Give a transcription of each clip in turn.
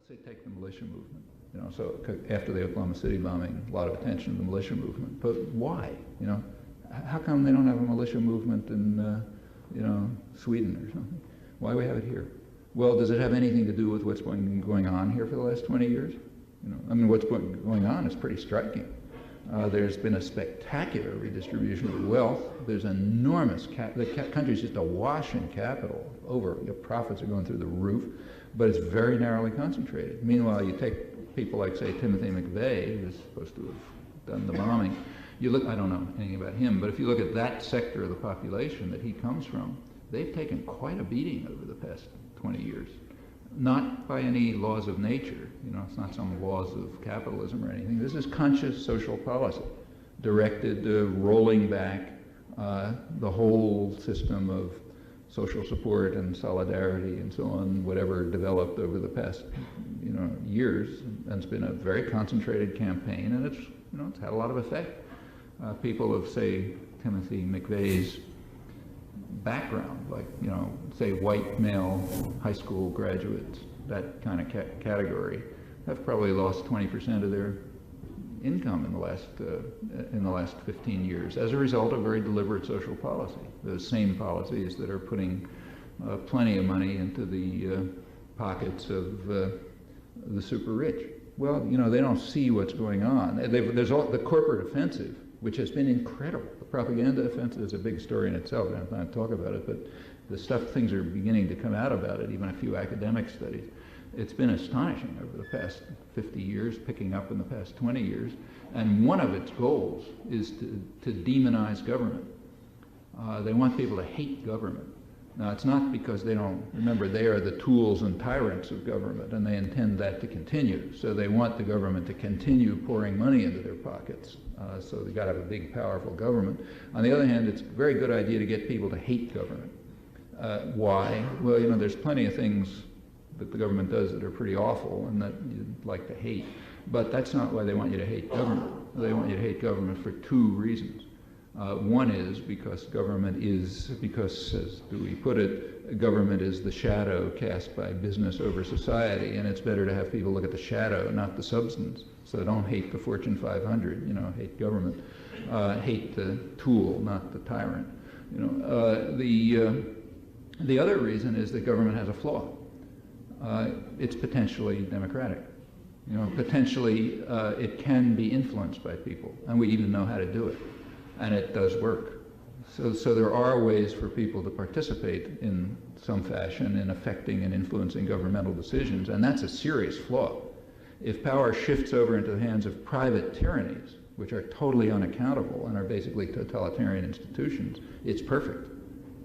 let's say take the militia movement. You know, so after the Oklahoma City bombing, a lot of attention to the militia movement. But why? You know, how come they don't have a militia movement in, you know, Sweden or something? Why do we have it here? Well, does it have anything to do with what's been going on here for the last 20 years? You know, I mean, what's going on is pretty striking. There's been a spectacular redistribution of wealth. There's enormous, the country's just awash in capital. Your profits are going through the roof, but it's very narrowly concentrated. Meanwhile, you take people like, say, Timothy McVeigh, who's supposed to have done the bombing. You look, I don't know anything about him, but if you look at that sector of the population that he comes from, they've taken quite a beating over the past 20 years. Not by any laws of nature, you know, it's not some laws of capitalism or anything. This is conscious social policy, directed rolling back the whole system of social support and solidarity and so on, whatever developed over the past, you know, years. And it's been a very concentrated campaign, and it's, you know, it's had a lot of effect. People of, say, Timothy McVeigh's background, like, you know, say white male high school graduates, that kind of category, have probably lost 20% of their income in the last 15 years as a result of very deliberate social policy. Those same policies that are putting plenty of money into the pockets of the super rich. Well, you know, they don't see what's going on. There's the corporate offensive, which has been incredible. The propaganda offensive is a big story in itself. I don't have time to talk about it, but the things are beginning to come out about it, even a few academic studies. It's been astonishing over the past 50 years, picking up in the past 20 years. And one of its goals is to demonize government. They want people to hate government. Now, it's not because they don't, remember, they are the tools and tyrants of government, and they intend that to continue. So they want the government to continue pouring money into their pockets. So they've got to have a big, powerful government. On the other hand, it's a very good idea to get people to hate government. Why? Well, you know, there's plenty of things that the government does that are pretty awful and that you'd like to hate. But that's not why they want you to hate government. They want you to hate government for two reasons. One is because government is, because, as Dewey put it, government is the shadow cast by business over society, and it's better to have people look at the shadow, not the substance. So don't hate the Fortune 500, you know, hate government. Hate the tool, not the tyrant. You know, the other reason is that government has a flaw. It's potentially democratic. You know, potentially it can be influenced by people, and we even know how to do it. And it does work. So there are ways for people to participate in some fashion in affecting and influencing governmental decisions, and that's a serious flaw. If power shifts over into the hands of private tyrannies, which are totally unaccountable and are basically totalitarian institutions, it's perfect.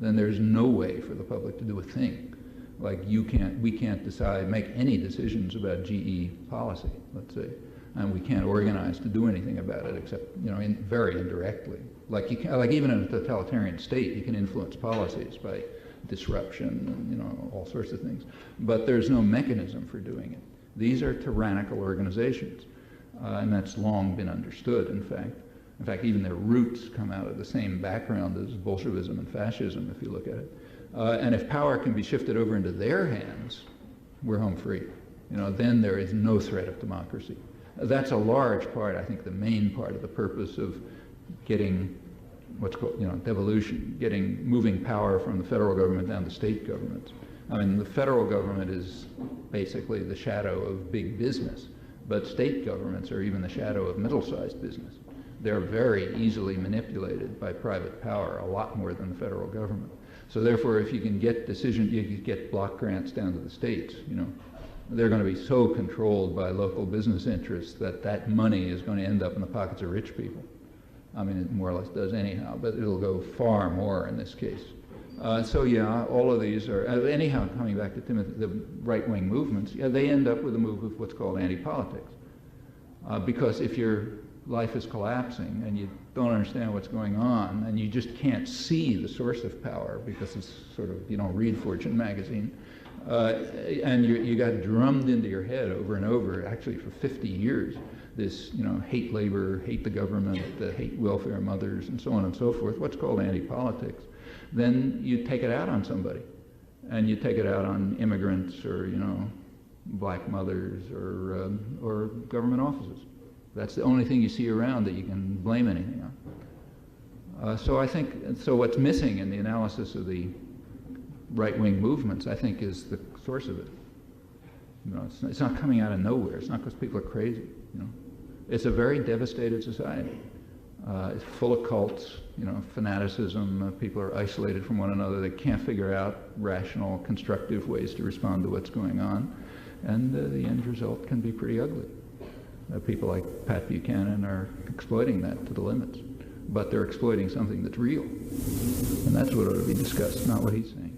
Then there's no way for the public to do a thing. Like we can't decide, make any decisions about GE policy, let's say. And we can't organize to do anything about it except, you know, very indirectly. Like even in a totalitarian state, you can influence policies by disruption and, you know, all sorts of things. But there's no mechanism for doing it. These are tyrannical organizations, and that's long been understood, in fact. In fact, even their roots come out of the same background as Bolshevism and fascism, if you look at it. And if power can be shifted over into their hands, we're home free. You know, then there is no threat of democracy. That's a large part, I think the main part of the purpose of getting what's called, you know, devolution, moving power from the federal government down to state governments. I mean, the federal government is basically the shadow of big business, but state governments are even the shadow of middle-sized business. They're very easily manipulated by private power, a lot more than the federal government. So therefore, if you can get you can get block grants down to the states, you know, they're going to be so controlled by local business interests that that money is going to end up in the pockets of rich people. I mean, it more or less does anyhow, but it'll go far more in this case. So yeah, all of these are, anyhow, coming back to Timothy, the right-wing movements, yeah, they end up with a move of what's called anti-politics. Because if your life is collapsing and you don't understand what's going on and you just can't see the source of power because it's sort of, you don't read Fortune magazine, and you got drummed into your head over and over, actually for 50 years, this, you know, hate labor, hate the government, hate welfare mothers, and so on and so forth, what's called anti-politics, then you take it out on somebody. And you take it out on immigrants or, you know, black mothers or government offices. That's the only thing you see around that you can blame anything on. So what's missing in the analysis of the right-wing movements, I think, is the source of it. You know, it's not coming out of nowhere. It's not because people are crazy. You know, it's a very devastated society. It's full of cults, you know, fanaticism. People are isolated from one another. They can't figure out rational, constructive ways to respond to what's going on, and the end result can be pretty ugly. People like Pat Buchanan are exploiting that to the limits, but they're exploiting something that's real, and that's what ought to be discussed, not what he's saying.